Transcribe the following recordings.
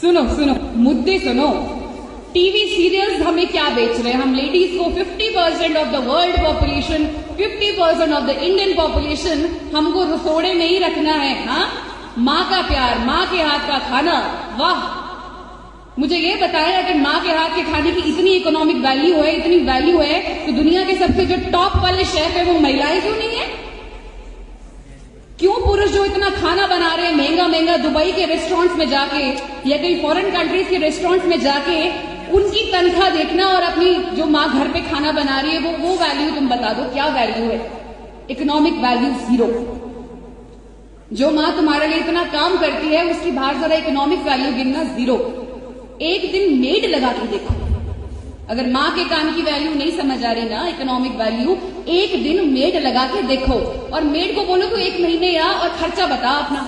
सुनो सुनो, मुद्दे सुनो। टीवी सीरियल्स हमें क्या बेच रहे हैं? हम लेडीज को 50% of the world population, 50% of the Indian population हमको रसोड़े में ही रखना है। हाँ, माँ का प्यार, माँ के हाथ का खाना, वाह। मुझे ये बताया कि माँ के हाथ के खाने की इतनी इकोनॉमिक वैल्यू है, इतनी वैल्यू है, तो दुनिया के सबसे जो टॉप वाले शेफ है वो महिलाएं क्यों नहीं है? क्यों पुरुष जो इतना खाना बना रहे हैं महंगा महंगा दुबई के रेस्टोरेंट्स में जाके या कई फॉरेन कंट्रीज के रेस्टोरेंट्स में जाके उनकी तनख्वाह देखना और अपनी जो माँ घर पे खाना बना रही है वो वैल्यू तुम बता दो, क्या वैल्यू है? Economic value zero. जो माँ तुम्हारे लिए इतना काम करती है उसकी बाहर जरा इकोनॉमिक वैल्यू गिनना जीरो। एक दिन मेड लगा के देखो, अगर माँ के काम की वैल्यू नहीं समझ आ रही ना, इकोनॉमिक वैल्यू, एक दिन मेड लगा के देखो और मेड को बोलो तो एक महीने आ और खर्चा बता अपना।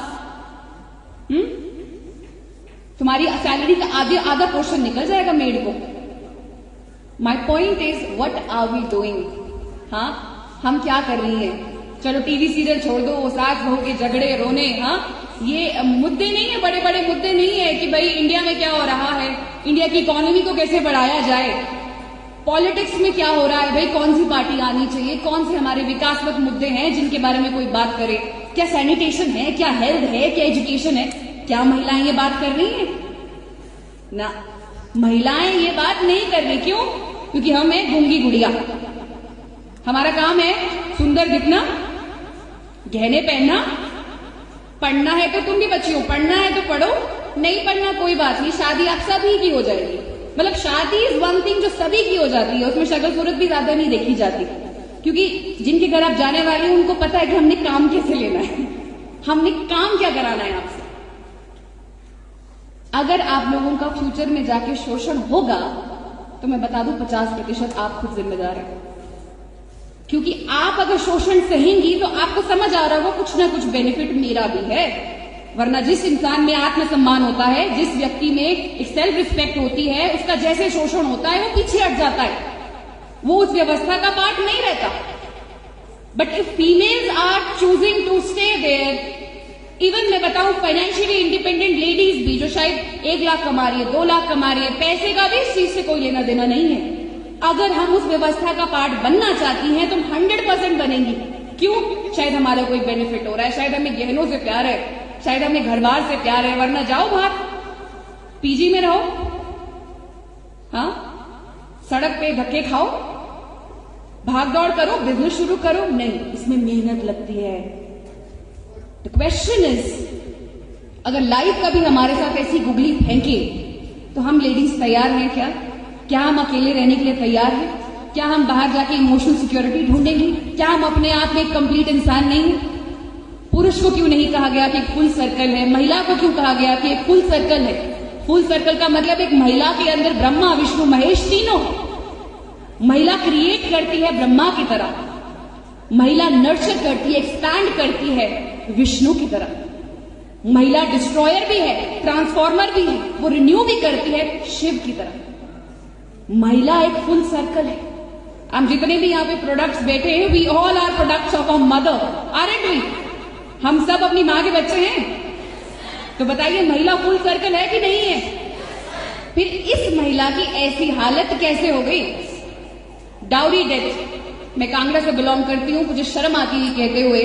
तुम्हारी सैलरी का आधा पोर्शन निकल जाएगा मेड को। My point is what are we doing? हाँ, हम क्या कर रही हैं? चलो टीवी सीरियल छोड़ दो, सास बहू के झगड़े रोने, हाँ ये मुद्दे नहीं है, बड़े बड़े मुद्दे नहीं है कि भाई इंडिया में क्या हो रहा है, इंडिया की इकोनॉमी को कैसे बढ़ाया जाए, पॉलिटिक्स में क्या हो रहा है, भाई कौन सी पार्टी आनी चाहिए, कौन से हमारे विकासगत मुद्दे हैं जिनके बारे में कोई बात करे, क्या सैनिटेशन है, क्या हेल्थ है, क्या एजुकेशन है, क्या महिलाएं ये बात कर रही हैं? ना, महिलाएं ये बात नहीं कर रही। क्यों? क्योंकि हम है गूंगी गुड़िया। हमारा काम है सुंदर दिखना, गहने पहनना, पढ़ना है तो तुम भी बच्ची हो, पढ़ना है तो पढ़ो, नहीं पढ़ना कोई बात नहीं, शादी आप सभी की हो जाएगी। मतलब शादी इज वन थिंग जो सभी की हो जाती है, उसमें शक्ल सूरत भी ज्यादा नहीं देखी जाती, क्योंकि जिनके घर आप जाने वाले हो उनको पता है कि हमने काम कैसे लेना है, हमने काम क्या कराना है आपसे। अगर आप लोगों का फ्यूचर में जाके शोषण होगा तो मैं बता दूं 50% आप खुद जिम्मेदार हैं, क्योंकि आप अगर शोषण सहेंगी तो आपको समझ आ रहा होगा कुछ ना कुछ बेनिफिट मेरा भी है। वरना जिस इंसान में आत्मसम्मान होता है, जिस व्यक्ति में एक सेल्फ रिस्पेक्ट होती है, उसका जैसे शोषण होता है वो पीछे हट जाता है, वो उस व्यवस्था का पार्ट नहीं रहता। But if females are choosing to stay there, even मैं बताऊं फाइनेंशियली इंडिपेंडेंट लेडीज भी जो शायद 1 लाख कमा रही है, 2 लाख कमा रही है, पैसे का भी इस चीज से कोई लेना देना नहीं है, अगर हम उस व्यवस्था का पार्ट बनना चाहती हैं तो 100% बनेंगी। क्यों? शायद हमारा कोई बेनिफिट हो रहा है, शायद हमें गहनों से प्यार है, शायद हमें घर बार से प्यार है, वरना जाओ बाहर पीजी में रहो, हाँ सड़क पे धक्के खाओ, भाग दौड़ करो, बिजनेस शुरू करो, नहीं, इसमें मेहनत लगती है। द क्वेश्चन इज, अगर लाइफ कभी हमारे साथ ऐसी गुगली फेंके तो हम लेडीज तैयार हैं क्या? क्या हम अकेले रहने के लिए तैयार हैं? क्या हम बाहर जाके इमोशनल सिक्योरिटी ढूंढेंगे? क्या हम अपने आप में एक कंप्लीट इंसान नहीं है? पुरुष को क्यों नहीं कहा गया कि एक फुल सर्कल है? महिला को क्यों कहा गया कि एक फुल सर्कल है? फुल सर्कल का मतलब एक महिला के अंदर ब्रह्मा विष्णु महेश तीनों है। महिला क्रिएट करती है ब्रह्मा की तरह, महिला नर्चर करती है, एक्सपैंड करती है विष्णु की तरह, महिला डिस्ट्रॉयर भी है, ट्रांसफॉर्मर भी है, वो रिन्यू भी करती है शिव की तरह। महिला एक फुल सर्कल है। हम जितने भी यहाँ पे प्रोडक्ट्स बैठे हैं, we all are products of a mother, aren't we? हम सब अपनी माँ के बच्चे हैं। तो बताइए महिला फुल सर्कल है कि नहीं है? फिर इस महिला की ऐसी हालत कैसे हो गई? डाउरी डेथ, मैं कांगड़ा से बिलोंग करती हूँ, मुझे शर्म आती है कहते हुए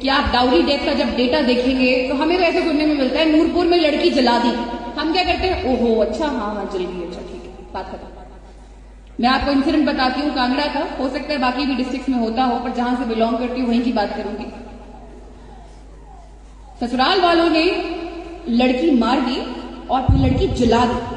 कि आप डाउरी डेथ का जब डेटा देखेंगे तो हमें तो ऐसे सुनने में मिलता है नूरपुर में लड़की जला दी। हम क्या करते हैं? ओहो अच्छा, हाँ हाँ जल गई, अच्छा ठीक है, बात खत्म। मैं आपको इंसिडेंट बताती हूँ कांगड़ा का, हो सकता है बाकी भी डिस्ट्रिक्ट में होता हो, पर जहां से बिलोंग करती हूँ वहीं की बात करूंगी। ससुराल वालों ने लड़की मार दी और फिर लड़की जला दी।